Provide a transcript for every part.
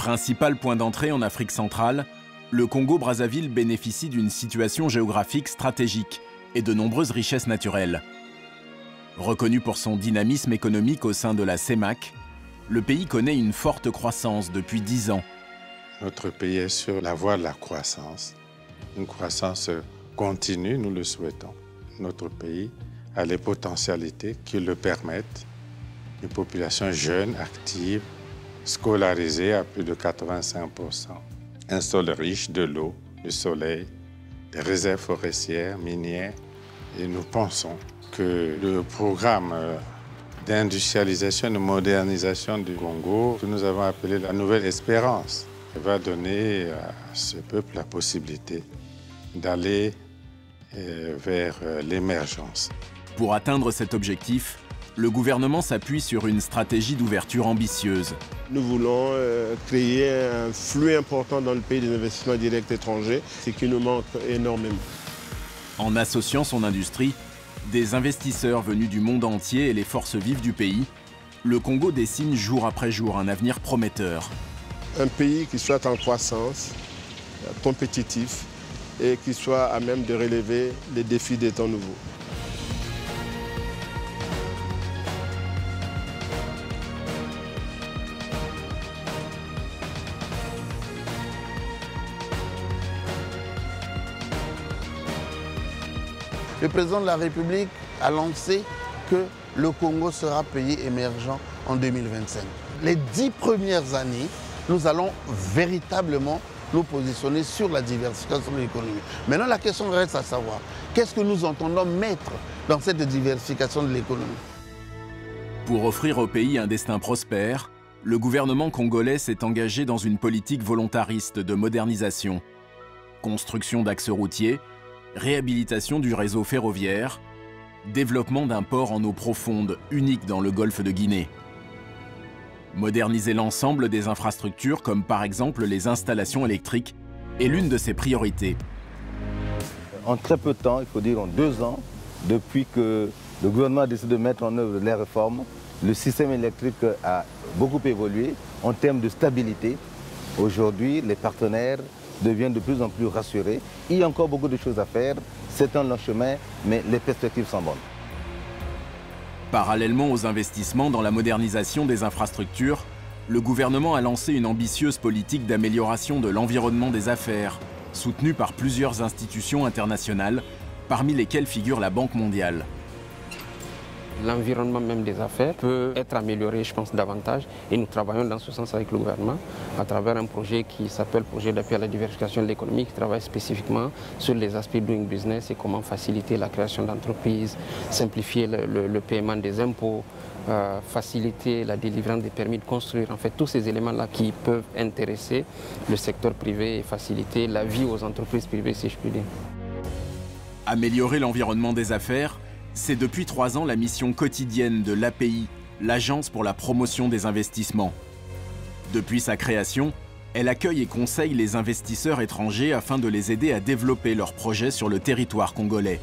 Principal point d'entrée en Afrique centrale, le Congo-Brazzaville bénéficie d'une situation géographique stratégique et de nombreuses richesses naturelles. Reconnu pour son dynamisme économique au sein de la CEMAC, le pays connaît une forte croissance depuis 10 ans. Notre pays est sur la voie de la croissance. Une croissance continue, nous le souhaitons. Notre pays a les potentialités qui le permettent. Une population jeune, active, scolarisée à plus de 85%. Un sol riche de l'eau, du soleil, des réserves forestières, minières. Et nous pensons que le programme d'industrialisation et de modernisation du Congo, que nous avons appelé la Nouvelle Espérance, va donner à ce peuple la possibilité d'aller vers l'émergence. Pour atteindre cet objectif, le gouvernement s'appuie sur une stratégie d'ouverture ambitieuse. Nous voulons créer un flux important dans le pays des investissements directs étrangers, ce qui nous manque énormément. En associant son industrie, des investisseurs venus du monde entier et les forces vives du pays, le Congo dessine jour après jour un avenir prometteur. Un pays qui soit en croissance, compétitif et qui soit à même de relever les défis des temps nouveaux. Le président de la République a lancé que le Congo sera pays émergent en 2025. Les 10 premières années, nous allons véritablement nous positionner sur la diversification de l'économie. Maintenant, la question reste à savoir, qu'est-ce que nous entendons mettre dans cette diversification de l'économie? Pour offrir au pays un destin prospère, le gouvernement congolais s'est engagé dans une politique volontariste de modernisation. Construction d'axes routiers, réhabilitation du réseau ferroviaire, développement d'un port en eau profonde unique dans le golfe de Guinée. Moderniser l'ensemble des infrastructures, comme par exemple les installations électriques, est l'une de ses priorités. En très peu de temps, il faut dire en 2 ans, depuis que le gouvernement a décidé de mettre en œuvre les réformes, le système électrique a beaucoup évolué en termes de stabilité. Aujourd'hui, les partenaires deviennent de plus en plus rassurés. Il y a encore beaucoup de choses à faire, c'est un long chemin, mais les perspectives sont bonnes. Parallèlement aux investissements dans la modernisation des infrastructures, le gouvernement a lancé une ambitieuse politique d'amélioration de l'environnement des affaires, soutenue par plusieurs institutions internationales, parmi lesquelles figure la Banque mondiale. L'environnement même des affaires peut être amélioré, je pense, davantage. Et nous travaillons dans ce sens avec le gouvernement à travers un projet qui s'appelle Projet d'appui à la diversification de l'économie, qui travaille spécifiquement sur les aspects doing business et comment faciliter la création d'entreprises, simplifier le paiement des impôts, faciliter la délivrance des permis de construire. En fait, tous ces éléments-là qui peuvent intéresser le secteur privé et faciliter la vie aux entreprises privées, si je puis dire. Améliorer l'environnement des affaires, c'est depuis 3 ans la mission quotidienne de l'API, l'Agence pour la promotion des investissements. Depuis sa création, elle accueille et conseille les investisseurs étrangers afin de les aider à développer leurs projets sur le territoire congolais.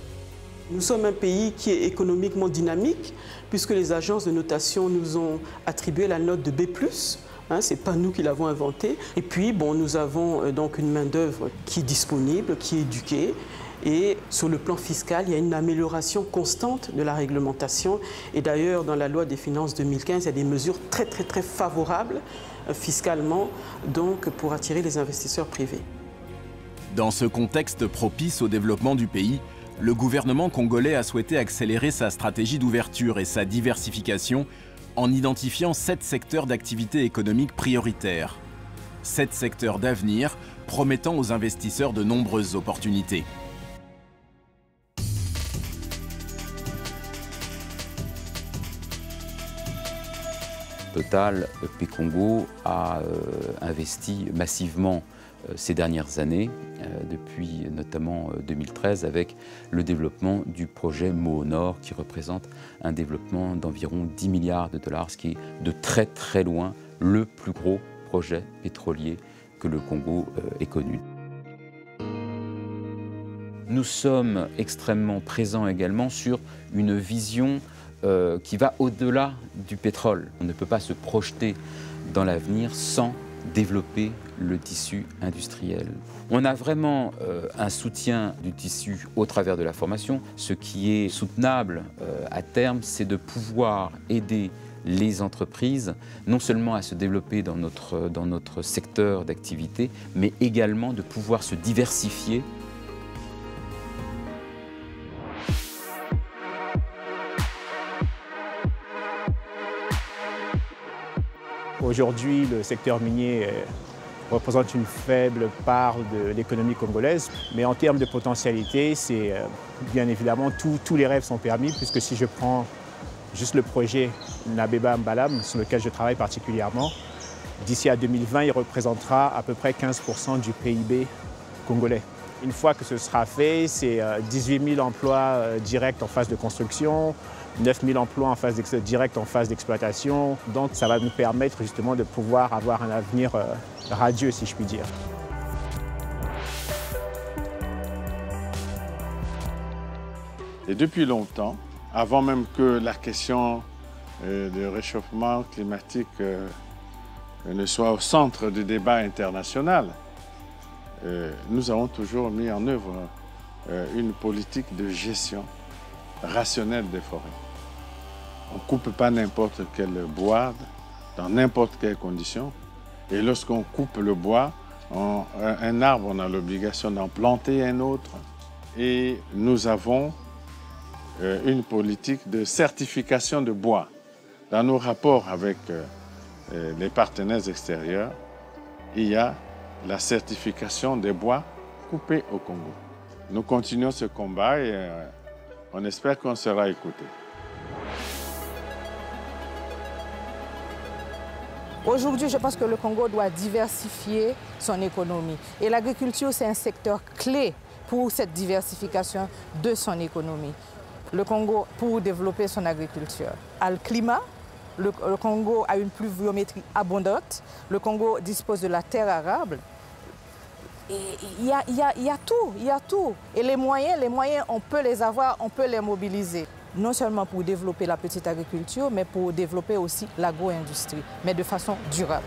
Nous sommes un pays qui est économiquement dynamique, puisque les agences de notation nous ont attribué la note de B+. Ce n'est pas nous qui l'avons inventé. Et puis, nous avons donc une main-d'œuvre qui est disponible, qui est éduquée. Et sur le plan fiscal, il y a une amélioration constante de la réglementation. Et d'ailleurs, dans la loi des finances 2015, il y a des mesures très favorables fiscalement donc, pour attirer les investisseurs privés. Dans ce contexte propice au développement du pays, le gouvernement congolais a souhaité accélérer sa stratégie d'ouverture et sa diversification en identifiant 7 secteurs d'activité économique prioritaires. 7 secteurs d'avenir promettant aux investisseurs de nombreuses opportunités. Total, EP Congo a investi massivement ces dernières années, depuis notamment 2013, avec le développement du projet Moho Nord, qui représente un développement d'environ 10 milliards de dollars, ce qui est de très loin le plus gros projet pétrolier que le Congo ait connu. Nous sommes extrêmement présents également sur une vision qui va au-delà du pétrole. On ne peut pas se projeter dans l'avenir sans développer le tissu industriel. On a vraiment un soutien du tissu au travers de la formation. Ce qui est soutenable à terme, c'est de pouvoir aider les entreprises, non seulement à se développer dans notre secteur d'activité, mais également de pouvoir se diversifier. Aujourd'hui, le secteur minier représente une faible part de l'économie congolaise, mais en termes de potentialité, c'est bien évidemment tous les rêves sont permis, puisque si je prends juste le projet Nabeba Mbalam, sur lequel je travaille particulièrement, d'ici à 2020, il représentera à peu près 15% du PIB congolais. Une fois que ce sera fait, c'est 18 000 emplois directs en phase de construction, 9 000 emplois directs en phase d'exploitation. Donc ça va nous permettre justement de pouvoir avoir un avenir radieux, si je puis dire. Et depuis longtemps, avant même que la question du réchauffement climatique ne soit au centre du débat international, nous avons toujours mis en œuvre une politique de gestion rationnelle des forêts. On ne coupe pas n'importe quel bois dans n'importe quelle condition. Et lorsqu'on coupe le bois, un arbre, on a l'obligation d'en planter un autre. Et nous avons une politique de certification de bois. Dans nos rapports avec les partenaires extérieurs, il y a la certification des bois coupés au Congo. Nous continuons ce combat et on espère qu'on sera écouté. Aujourd'hui, je pense que le Congo doit diversifier son économie. Et l'agriculture, c'est un secteur clé pour cette diversification de son économie. Le Congo, pour développer son agriculture, a le climat. Le Congo a une pluviométrie abondante. Le Congo dispose de la terre arable. Il y a tout. Et les moyens, on peut les avoir, on peut les mobiliser. Non seulement pour développer la petite agriculture, mais pour développer aussi l'agro-industrie, mais de façon durable.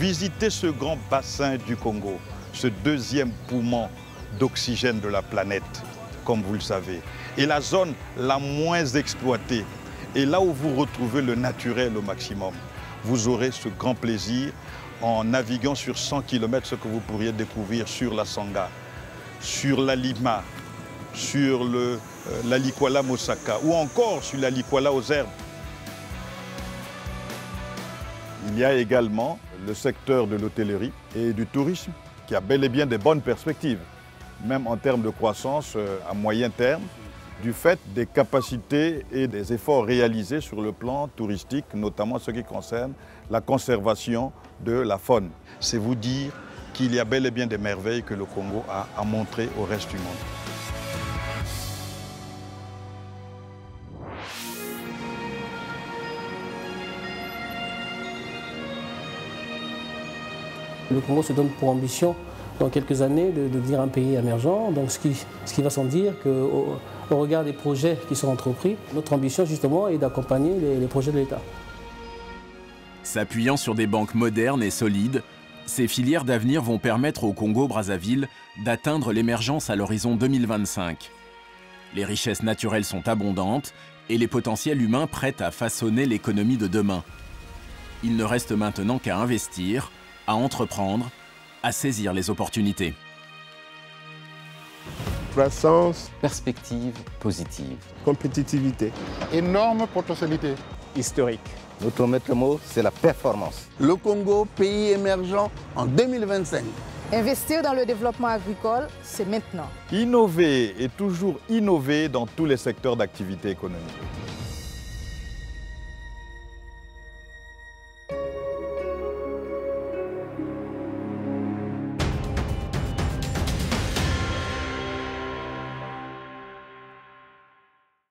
Visitez ce grand bassin du Congo, ce deuxième poumon d'oxygène de la planète, comme vous le savez, et la zone la moins exploitée, et là où vous retrouvez le naturel au maximum. Vous aurez ce grand plaisir en naviguant sur 100 km, ce que vous pourriez découvrir sur la Sanga, sur la Lima, sur la Likwala Mosaka, ou encore sur la Likwala aux herbes. Il y a également le secteur de l'hôtellerie et du tourisme qui a bel et bien des bonnes perspectives, même en termes de croissance à moyen terme, du fait des capacités et des efforts réalisés sur le plan touristique, notamment ce qui concerne la conservation de la faune. C'est vous dire qu'il y a bel et bien des merveilles que le Congo a à montrer au reste du monde. Le Congo se donne pour ambition dans quelques années de devenir un pays émergent, donc ce qui va sans dire qu'au regard des projets qui sont entrepris, notre ambition justement est d'accompagner les projets de l'État. S'appuyant sur des banques modernes et solides, ces filières d'avenir vont permettre au Congo-Brazzaville d'atteindre l'émergence à l'horizon 2025. Les richesses naturelles sont abondantes et les potentiels humains prêts à façonner l'économie de demain. Il ne reste maintenant qu'à investir, à entreprendre, à saisir les opportunités. Croissance. Perspective positive. Compétitivité. Énorme potentialité. Historique. Notre maître mot, c'est la performance. Le Congo, pays émergent en 2025. Investir dans le développement agricole, c'est maintenant. Innover et toujours innover dans tous les secteurs d'activité économique.